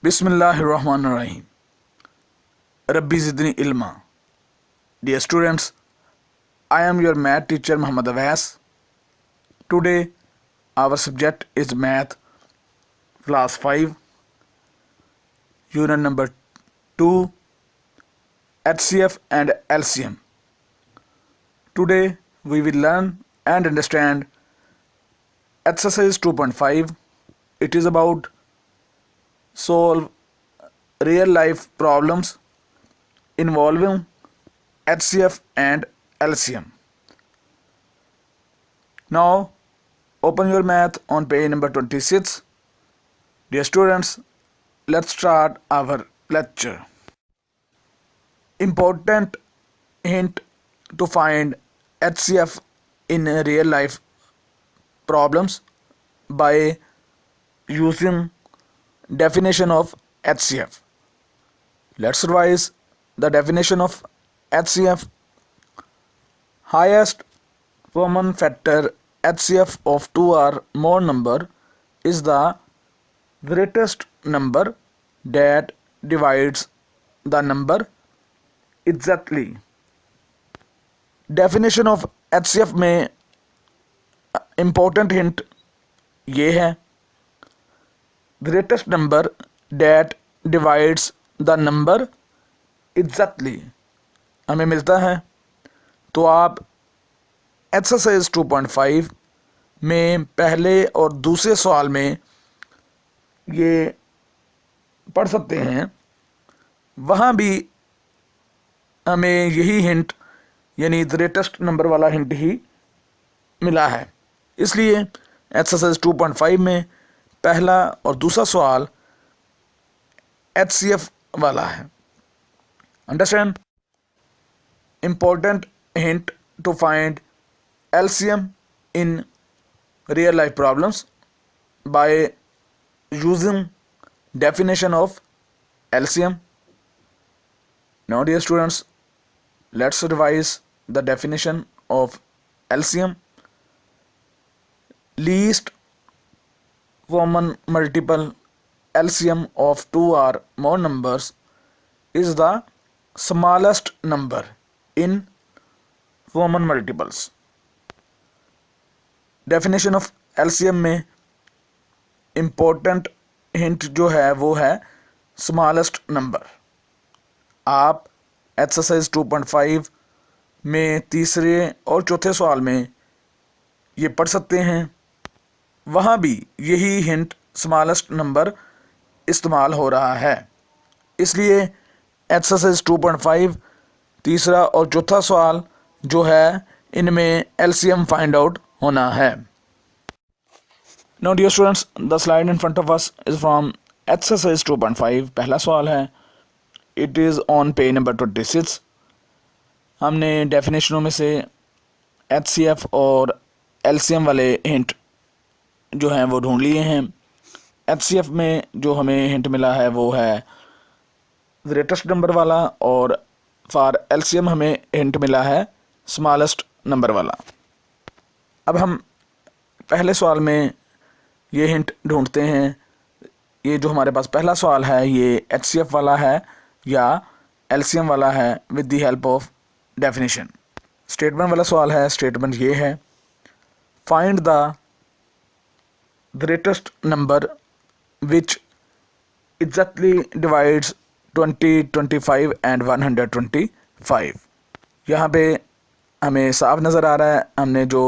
Bismillahirrahmanirrahim. Rabbi zidni ilma. Dear students, I am your math teacher Muhammad Awais. Today our subject is math class 5 unit number 2 HCF and LCM. Today we will learn and understand exercise 2.5. It is about solve real life problems involving HCF and LCM. Now open your math on page number 26. Dear students, let's start our lecture. Important hint to find HCF in real life problems by using definition of HCF. Let's revise the definition of HCF. Highest common factor HCF of two or more number is the greatest number that divides the number exactly. Definition of HCF में important hint ये है, greatest number that divides the number exactly हमें मिलता है. तो आप exercise 2.5 में पहले और दूसरे सवाल में ये पढ़ सकते हैं. वहाँ भी हमें यही हिंट यानी ग्रेटेस्ट नंबर वाला हिंट ही मिला है. इसलिए एक्सरसाइज 2.5 में पहला और दूसरा सवाल HCF वाला है. Understand? Important hint to find LCM in real life problems by using definition of LCM. Now dear students, let's revise the definition of LCM. Least common multiple LCM of two or more numbers is the smallest number in common multiples. Definition of LCM में important hint जो है वो है smallest number. आप exercise 2.5 में तीसरे और चौथे सवाल में ये पढ़ सकते हैं. वहाँ भी यही हिंट स्मॉलेस्ट नंबर इस्तेमाल हो रहा है. इसलिए एक्सरसाइज 2.5 तीसरा और चौथा सवाल जो है इनमें LCM फाइंड आउट होना है. Now dear students, the slide in front of us is from exercise 2.5. पहला सवाल है, it is on page number 26. हमने डेफिनेशनों में से HCF और LCM वाले हिंट जो हैं वो ढूंढ लिए हैं. HCF में जो हमें हिंट मिला है वो है ग्रेटेस्ट नंबर वाला और फॉर LCM हमें हिंट मिला है स्मॉलेस्ट नंबर वाला. अब हम पहले सवाल में ये हिंट ढूंढते हैं. ये जो हमारे पास पहला सवाल है ये HCF वाला है या LCM वाला है with the help of definition. Statement वाला सवाल है. स्टेटमेंट ये है, find the greatest number which exactly divides 20, 25 and 125. यहाँ पे हमें साफ नज़र आ रहा है हमने जो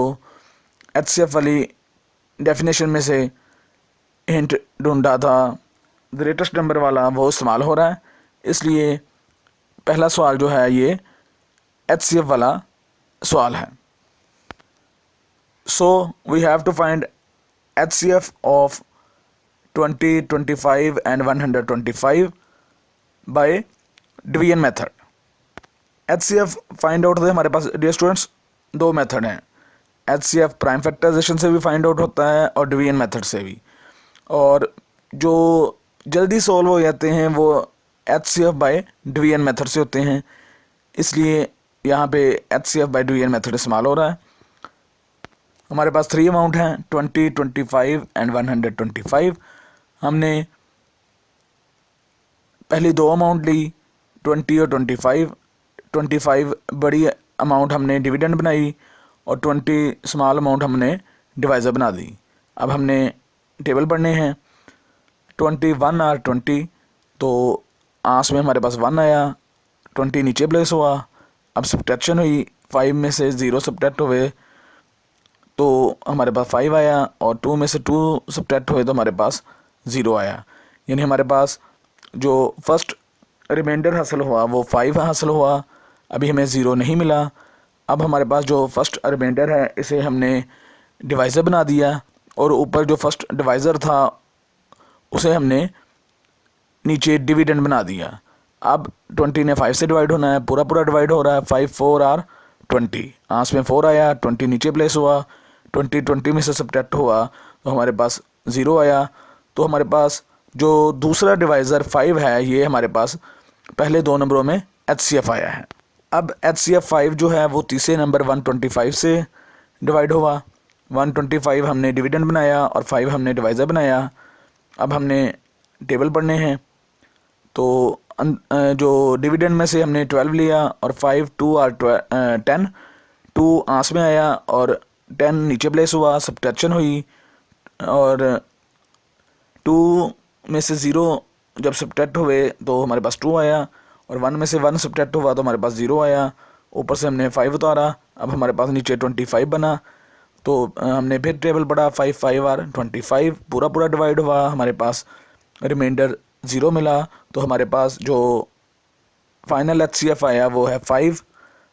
HCF वाली डेफिनेशन में से हिंट ढूंढा था ग्रेटेस्ट नंबर वाला वो इस्तेमाल हो रहा है. इसलिए पहला सवाल जो है ये HCF वाला सवाल है. So we have to find HCF of 20, 25 and 125 by division method. HCF find out हमारे पास डियर स्टूडेंट्स दो मेथड हैं. HCF प्राइम फैक्टराइजेशन से भी फाइंड आउट होता है और डिवीजन मेथड से भी. और जो जल्दी सॉल्व हो जाते हैं वो HCF बाय डिवीजन मेथड से होते हैं. इसलिए यहाँ पे HCF बाय डिवीजन मेथड इस्तेमाल हो रहा है. हमारे पास 3 अमाउंट हैं 20, 25 एंड 125. हमने पहली दो अमाउंट ली 20 और 25। 25 बड़ी अमाउंट हमने डिविडेंड बनाई और 20 स्मॉल अमाउंट हमने डिवाइज़र बना दी। अब हमने टेबल पढ़ने हैं। 21 और 20, तो आंस में हमारे पास 1 आया, 20 नीचे प्लेस हुआ। अब सब्ट्रैक्शन हुई, 5 में से 0 सब्ट्रैक्ट हुए तो हमारे पास 5 आया, और 2 में से 2 सब्ट्रैक्ट हुए तो हमारे पास 0 आया। यानी हमारे पास जो फर्स्ट रिमाइंडर हासिल हुआ वो 5 हासिल हुआ। अभी हमें 0 नहीं मिला। अब हमारे पास जो फर्स्ट रिमाइंडर है इसे हमने डिवाइज़र बना दिया, और ऊपर जो फर्स्ट डिवाइज़र था उसे हमने नीचे डिविडेंड बना दिया। अब 20 ने 5 से डिवाइड होना है, पूरा पूरा डिवाइड हो रहा है। 5 4 और 20, आंस में 4 आया, 20 नीचे प्लेस हुआ, 20 में से सब्ट्रैक्ट हुआ तो हमारे पास 0 आया। तो हमारे पास जो दूसरा डिवाइज़र 5 है, ये हमारे पास पहले दो नंबरों में HCF आया है। अब HCF 5 जो है वो तीसरे नंबर 125 से डिवाइड हुआ। 125 हमने डिविडेंड बनाया और 5 हमने डिवाइज़र बनाया। अब हमने टेबल पढ़ने हैं। तो जो डिविडेंड में से हमने 12 लिया और 5 2 और 10, 2 आंस में आया और 10 नीचे प्लेस हुआ, सब्ट्रैक्शन हुई, और 2 में से 0 जब सब्ट्रैक्ट हुए तो हमारे पास 2 आया, और 1 में से 1 सब्ट्रैक्ट हुआ तो हमारे पास 0 आया। ऊपर से हमने 5 उतारा, अब हमारे पास नीचे 25 बना। तो हमने फिर टेबल पढ़ा, 5 5 और 25 पूरा पूरा डिवाइड हुआ, हमारे पास रिमाइंडर 0 मिला। तो हमारे पास जो फाइनल HCF आया वो है 5।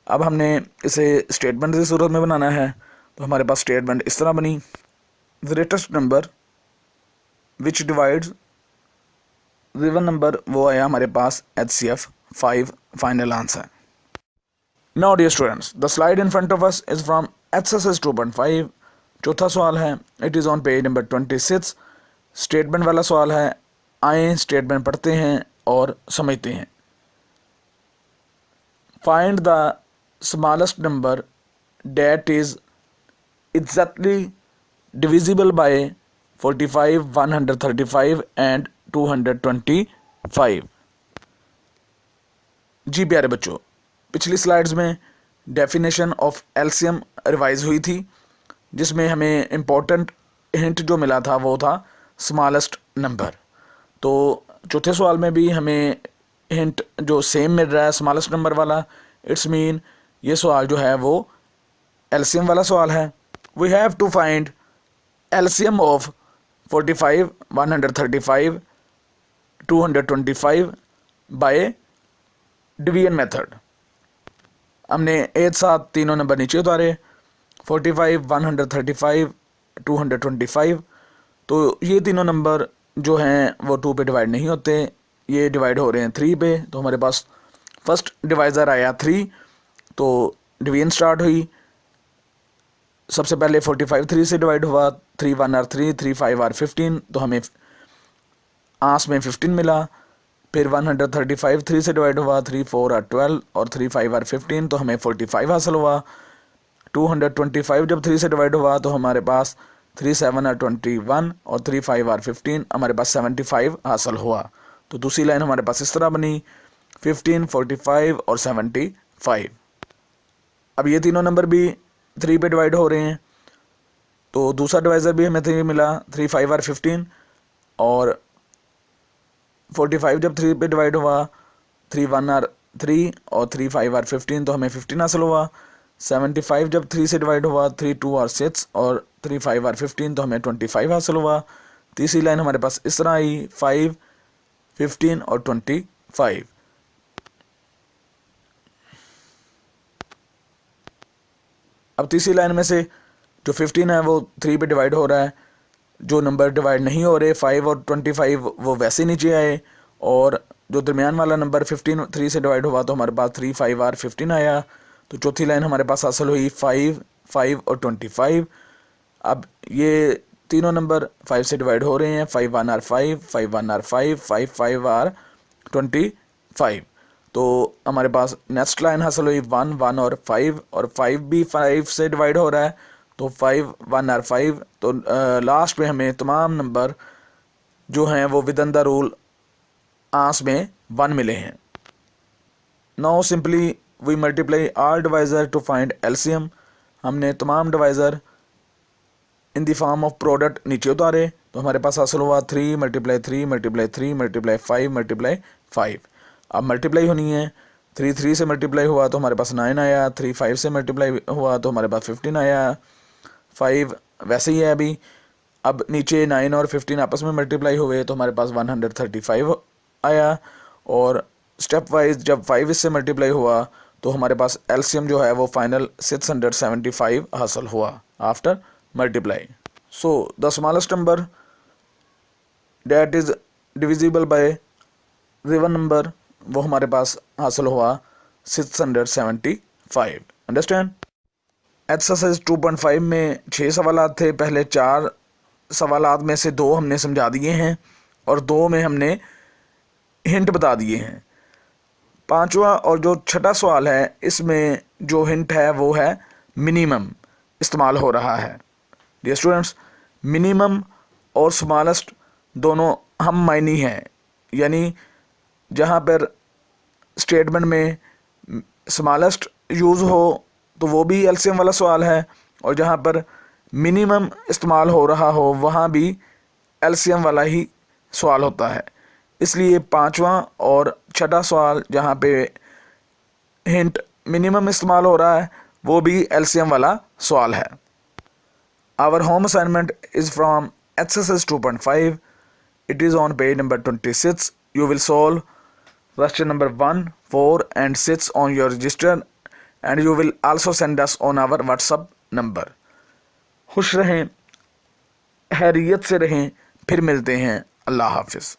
अब हमने इसे स्टेटमेंट की सूरत में बनाना है, तो हमारे पास स्टेटमेंट इस तरह बनी। Greatest number which divides given number, वो आया हमारे पास HCF 5 final answer. Now dear students, the slide in front of us is from exercise 2.5। चौथा सवाल है, it is on page number 26। Statement वाला सवाल है। आए स्टेटमेंट पढ़ते हैं और समझते हैं। Find the smallest number that is exactly divisible by 45, 135 and 225। जी प्यारे बच्चों, पिछली स्लाइड्स में डेफिनेशन ऑफ LCM रिवाइज हुई थी, जिसमें हमें इम्पोर्टेंट हिंट जो मिला था वो था स्मॉलेस्ट नंबर। तो चौथे सवाल में भी हमें हिंट जो सेम मिल रहा है स्मॉलेस्ट नंबर वाला। इट्स मीन ये सवाल जो है वो LCM वाला सवाल है। We have to find LCM of 45, 135, 225 by division method. हमने एक साथ तीनों नंबर नीचे उतारे, 45, 135, 225। तो ये तीनों नंबर जो हैं वो 2 पे डिवाइड नहीं होते, ये डिवाइड हो रहे हैं 3 पे। तो हमारे पास फर्स्ट डिवाइज़र आया 3, तो डिवीजन स्टार्ट हुई। सबसे पहले 45 3 से डिवाइड हुआ, 3 1 और 3, 3 5 और 15, तो हमें आंस में 15 मिला। फिर 135 3 से डिवाइड हुआ, 3 4 और 12 और 3 5 और 15, तो हमें 45 हासिल हुआ। 225 जब 3 से डिवाइड हुआ तो हमारे पास 3 7 और 21 और 3 5 और 15, हमारे पास 75 हासिल हुआ। तो दूसरी लाइन हमारे पास इस तरह बनी, 15, 45 और 75। अब ये तीनों नंबर भी 3 पे डिवाइड हो रहे हैं, तो दूसरा डिवाइज़र भी हमें 3 मिला, 3 5 और 15, और 45 जब 3 पे डिवाइड हुआ, 3 1 और 3 और 3 5 और 15, तो हमें 15 हासिल हुआ। 75 जब 3 से डिवाइड हुआ, 3 2 और 6 और 3 5 और 15, तो हमें 25 हासिल हुआ। तीसरी लाइन हमारे पास इस तरह आई, 5 15 और 25। अब तीसरी लाइन में से जो 15 है वो 3 पे डिवाइड हो रहा है, जो नंबर डिवाइड नहीं हो रहे 5 और 25 वो वैसे नीचे आए, और जो दरमियान वाला नंबर 15 3 से डिवाइड हुआ तो हमारे पास 3 5 और 15 आया। तो चौथी लाइन हमारे पास हासिल हुई 5 5 और 25। अब ये तीनों नंबर 5 से डिवाइड हो रहे हैं, 5 1 और 5, 5 1 और 5, 5 5 और 25। तो हमारे पास नेक्स्ट लाइन हासिल हुई 1 1 और 5 भी 5 से डिवाइड हो रहा है, तो 5 1 और 5। तो लास्ट में हमें तमाम नंबर जो हैं वो विद इन द रूल आंस में 1 मिले हैं। Now simply we multiply all divisor to find LCM. हमने तमाम divisor in the form of product नीचे उतारे तो हमारे पास हासिल हुआ 3 मल्टीप्लाई 3 मल्टीप्लाई 3 मल्टीप्लाई 5 मल्टीप्लाई 5। अब मल्टीप्लाई होनी है, 3 3 से मल्टीप्लाई हुआ तो हमारे पास 9 आया, 3 5 से मल्टीप्लाई हुआ तो हमारे पास 15 आया, 5 वैसे ही है अभी। अब नीचे 9 और 15 आपस में मल्टीप्लाई हुए तो हमारे पास 135 आया, और स्टेप वाइज जब 5 इससे मल्टीप्लाई हुआ तो हमारे पास एलसीएम जो है वो फाइनल 675 हासिल हुआ after multiply. So the smallest number that is divisible by given number वो हमारे पास हासिल हुआ 675। अंडरस्टैंड। एक्सरसाइज 2.5 में 6 सवालात थे। पहले 4 सवालात में से 2 हमने समझा दिए हैं और 2 में हमने हिंट बता दिए हैं। 5वां और जो छठा सवाल है इसमें जो हिंट है वो है मिनिमम इस्तेमाल हो रहा है। डियर स्टूडेंट्स, मिनिमम और स्मॉलेस्ट दोनों हम मायनी हैं, यानी जहाँ पर स्टेटमेंट में स्मॉलेस्ट यूज़ हो तो वो भी एलसीएम वाला सवाल है, और जहाँ पर मिनिमम इस्तेमाल हो रहा हो वहाँ भी एलसीएम वाला ही सवाल होता है। इसलिए 5वां और छठा सवाल जहाँ पे हिंट मिनिमम इस्तेमाल हो रहा है वो भी एलसीएम वाला सवाल है। Our home assignment is from exercise 2.5. It is on page number 26. You will solve question number 1, 4 and 6 on your register, and you will also send us on our WhatsApp number. खुश रहें, खैरियत से रहें, फिर मिलते हैं। अल्लाह हाफिज़।